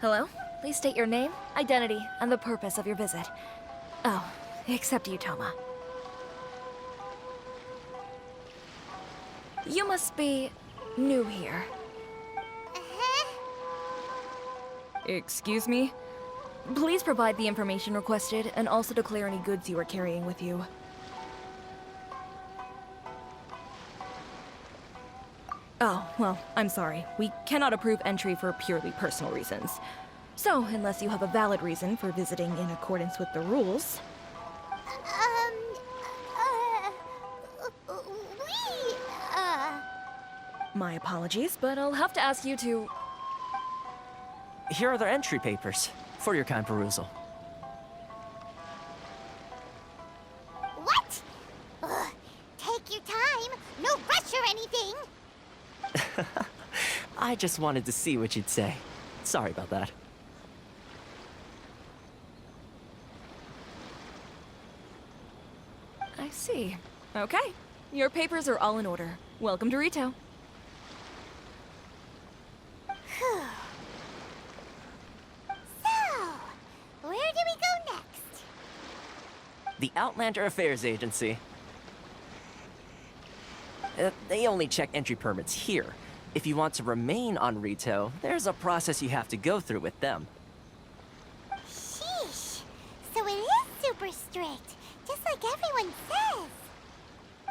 Hello? Please state your name, identity, and the purpose of your visit. Oh, except you, Toma. You must be new here. Excuse me? Please provide the information requested, and also declare any goods you are carrying with you. Oh, well, I'm sorry. We cannot approve entry for purely personal reasons. So, unless you have a valid reason for visiting in accordance with the rules... My apologies, but I'll have to ask you to... Here are their entry papers, for your kind perusal. What? Ugh, take your time. No rush or anything. I just wanted to see what you'd say. Sorry about that. I see. Okay. Your papers are all in order. Welcome to Rito. So, where do we go next? The Outlander Affairs Agency. They only check entry permits here. If you want to remain on Rito, there's a process you have to go through with them. Sheesh. So it is super strict, just like everyone says.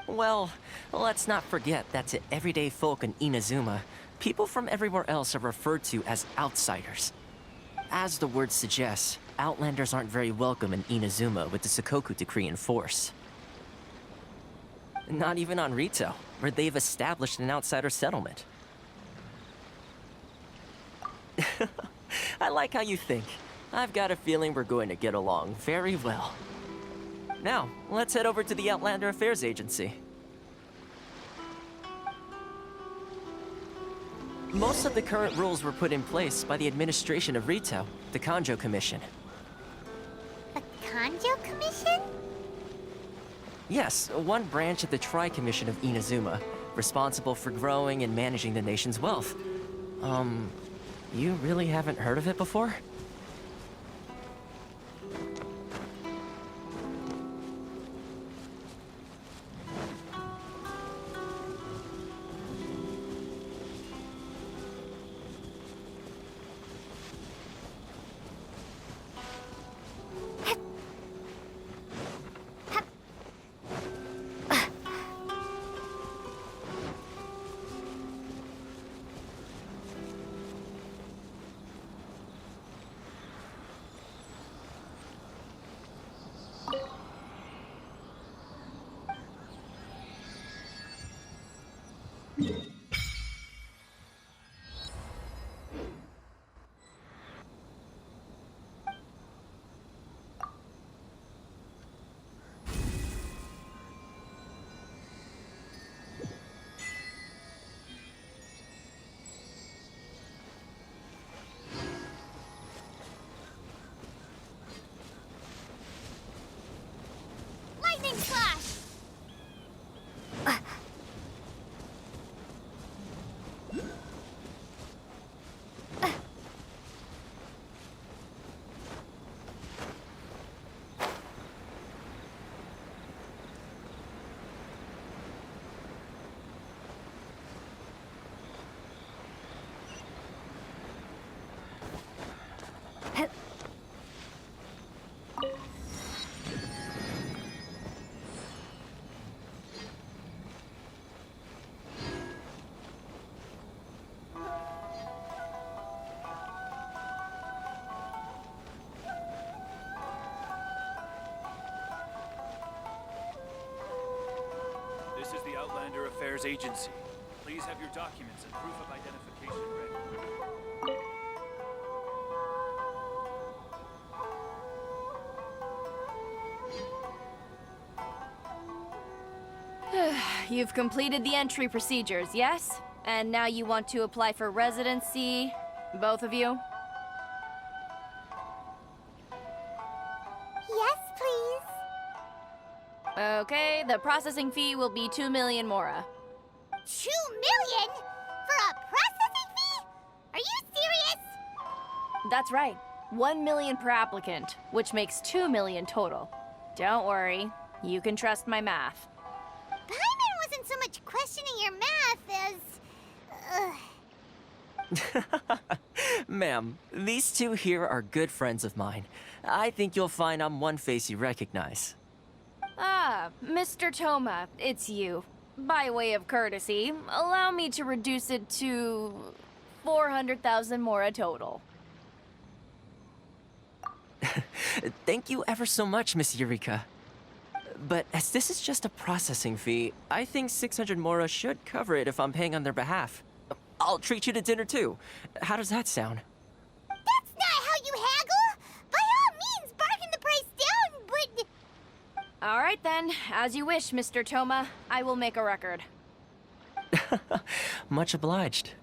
Well, let's not forget that to everyday folk in Inazuma, people from everywhere else are referred to as outsiders. As the word suggests, Outlanders aren't very welcome in Inazuma with the Sakoku Decree in force. Not even on Rito, where they've established an outsider settlement. I like how you think. I've got a feeling we're going to get along very well. Now, let's head over to the Outlander Affairs Agency. Most of the current rules were put in place by the administration of Rito, the Kanjo Commission. The Kanjo Commission? Yes, one branch of the Tri-Commission of Inazuma, responsible for growing and managing the nation's wealth. You really haven't heard of it before? Lightning Slash! This is the Outlander Affairs Agency. Please have your documents and proof of identification ready. You've completed the entry procedures, yes? And now you want to apply for residency, both of you? Yes, please. Okay, the processing fee will be 2 million mora. 2 million? For a processing fee? Are you serious? That's right. 1 million per applicant, which makes 2 million total. Don't worry, you can trust my math. Paimon wasn't so much questioning your math as... Ma'am, these two here are good friends of mine. I think you'll find I'm one face you recognize. Ah, Mr. Toma, it's you. By way of courtesy, allow me to reduce it to 400,000 mora total. Thank you ever so much, Miss Eureka. But as this is just a processing fee, I think 600 mora should cover it if I'm paying on their behalf. I'll treat you to dinner too. How does that sound? That's not how you haggle! By all means, bargain the price down, but... All right then, as you wish, Mr. Toma. I will make a record. Much obliged.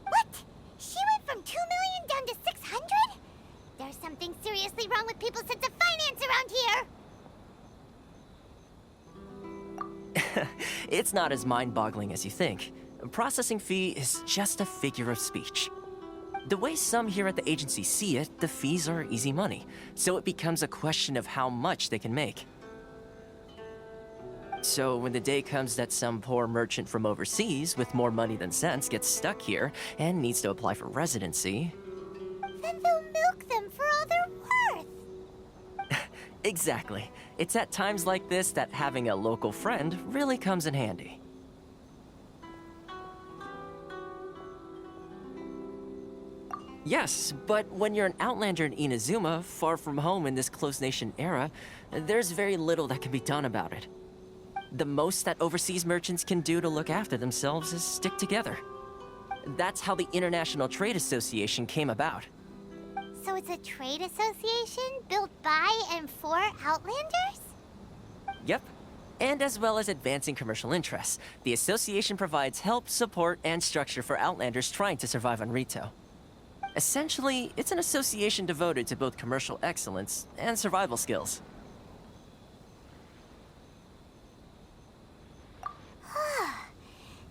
What? She went from 2 million down to 600? There's something seriously wrong with people's sense of finance around here! It's not as mind-boggling as you think. A processing fee is just a figure of speech. The way some here at the agency see it, the fees are easy money, so it becomes a question of how much they can make. So when the day comes that some poor merchant from overseas with more money than sense gets stuck here and needs to apply for residency... Then they'll milk them for all they're worth! Exactly. It's at times like this that having a local friend really comes in handy. Yes, but when you're an outlander in Inazuma, far from home in this closed nation era, there's very little that can be done about it. The most that overseas merchants can do to look after themselves is stick together. That's how the International Trade Association came about. So it's a trade association built by and for Outlanders? Yep. And as well as advancing commercial interests, the association provides help, support, and structure for Outlanders trying to survive on Rito. Essentially, it's an association devoted to both commercial excellence and survival skills.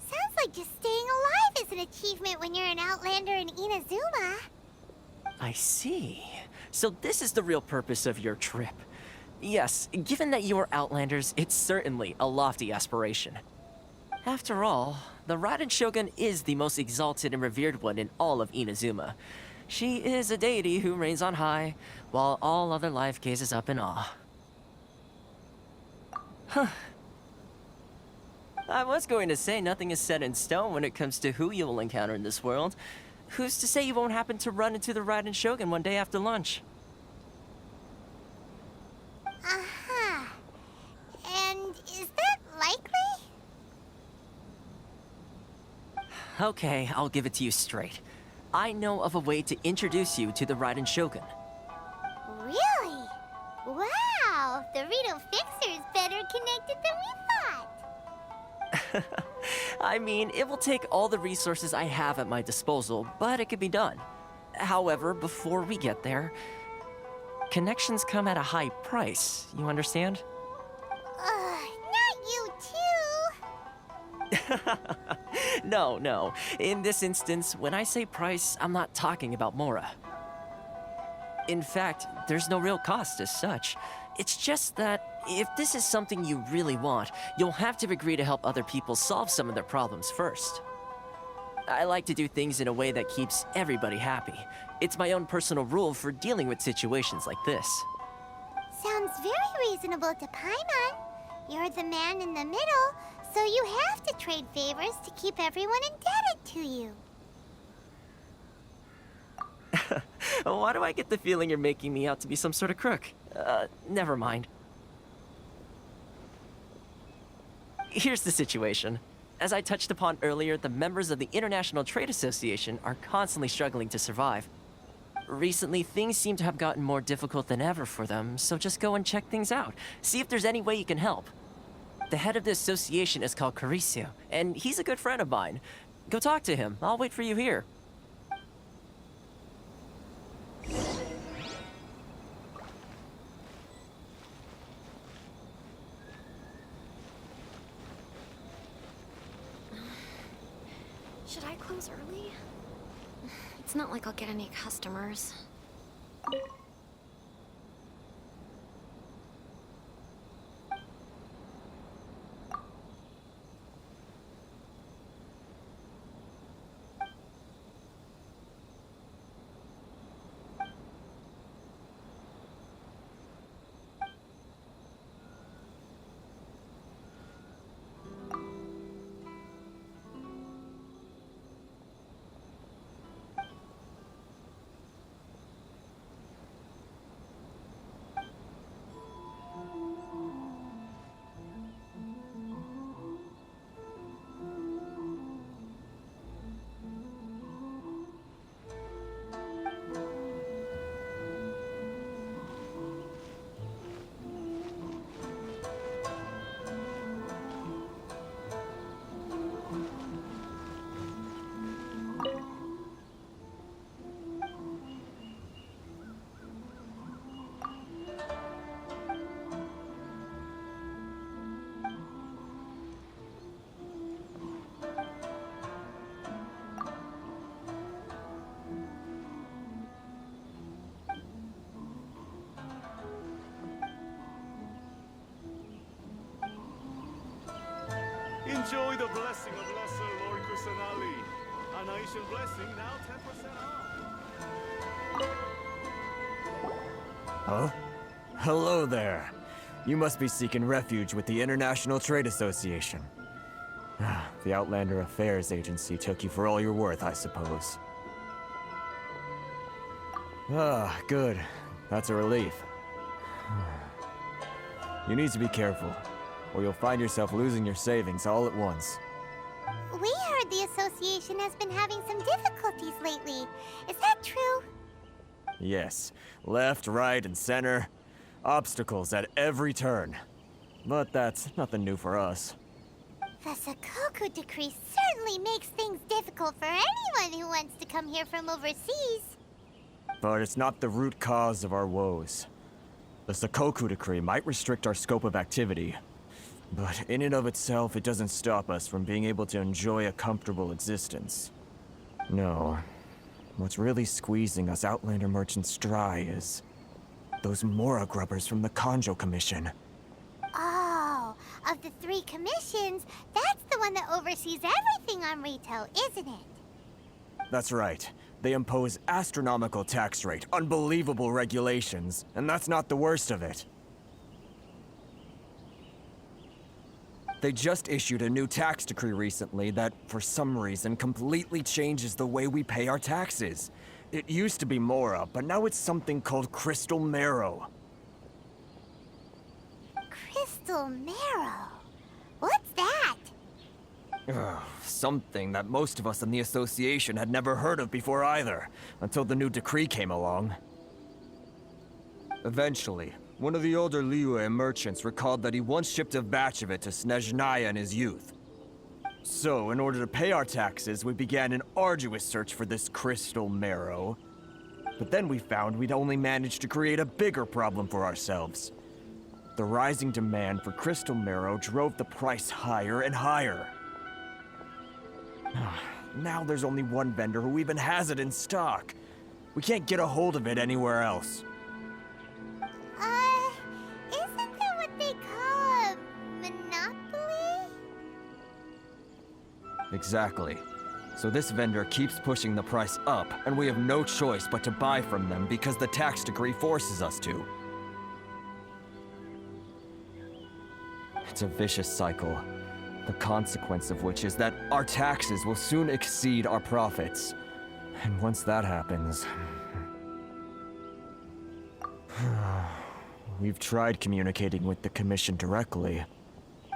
Sounds like just staying alive is an achievement when you're an Outlander in Inazuma. I see. So this is the real purpose of your trip. Yes, given that you are Outlanders, it's certainly a lofty aspiration. After all, the Raiden Shogun is the most exalted and revered one in all of Inazuma. She is a deity who reigns on high, while all other life gazes up in awe. Huh. I was going to say nothing is set in stone when it comes to who you will encounter in this world. Who's to say you won't happen to run into the Raiden Shogun one day after lunch? Uh-huh. And is that likely? Okay, I'll give it to you straight. I know of a way to introduce you to the Raiden Shogun. Really? Wow, the Rito Fixer's better connected than we thought. I mean, it will take all the resources I have at my disposal, but it can be done. However, before we get there, connections come at a high price, you understand? Not you too. No. In this instance, when I say price, I'm not talking about Mora. In fact, there's no real cost as such. It's just that if this is something you really want, you'll have to agree to help other people solve some of their problems first. I like to do things in a way that keeps everybody happy. It's my own personal rule for dealing with situations like this. Sounds very reasonable to Paimon. You're the man in the middle, so you have to trade favors to keep everyone indebted to you. Why do I get the feeling you're making me out to be some sort of crook? Never mind. Here's the situation. As I touched upon earlier, the members of the International Trade Association are constantly struggling to survive. Recently, things seem to have gotten more difficult than ever for them, so just go and check things out. See if there's any way you can help. The head of the association is called Carisio, and he's a good friend of mine. Go talk to him. I'll wait for you here. Should I close early? It's not like I'll get any customers. Enjoy the blessing of Lesser Lord Kusanali. An Aishan blessing, now 10% off. Huh? Hello there. You must be seeking refuge with the International Trade Association. The Outlander Affairs Agency took you for all you're worth, I suppose. Ah, good. That's a relief. You need to be careful, or you'll find yourself losing your savings all at once. We heard the association has been having some difficulties lately. Is that true? Yes. Left, right, and center. Obstacles at every turn. But that's nothing new for us. The Sakoku decree certainly makes things difficult for anyone who wants to come here from overseas. But it's not the root cause of our woes. The Sakoku decree might restrict our scope of activity, but in and of itself, it doesn't stop us from being able to enjoy a comfortable existence. No. What's really squeezing us Outlander merchants dry is those Mora grubbers from the Kanjo Commission. Oh, of the 3 commissions, that's the one that oversees everything on retail, isn't it? That's right. They impose astronomical tax rate, unbelievable regulations, and that's not the worst of it. They just issued a new tax decree recently that, for some reason, completely changes the way we pay our taxes. It used to be Mora, but now it's something called Crystal Marrow. Crystal Marrow? What's that? Something that most of us in the association had never heard of before either, until the new decree came along. Eventually, one of the older Liyue merchants recalled that he once shipped a batch of it to Snezhnaya in his youth. So, in order to pay our taxes, we began an arduous search for this Crystal Marrow. But then we found we'd only managed to create a bigger problem for ourselves. The rising demand for Crystal Marrow drove the price higher and higher. Now there's only one vendor who even has it in stock. We can't get a hold of it anywhere else. Isn't that what they call a monopoly? Exactly. So this vendor keeps pushing the price up, and we have no choice but to buy from them because the tax decree forces us to. It's a vicious cycle, the consequence of which is that our taxes will soon exceed our profits. And once that happens... We've tried communicating with the Commission directly,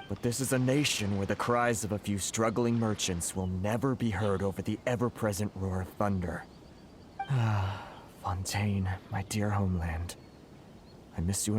but this is a nation where the cries of a few struggling merchants will never be heard over the ever-present roar of thunder. Fontaine, my dear homeland. I miss you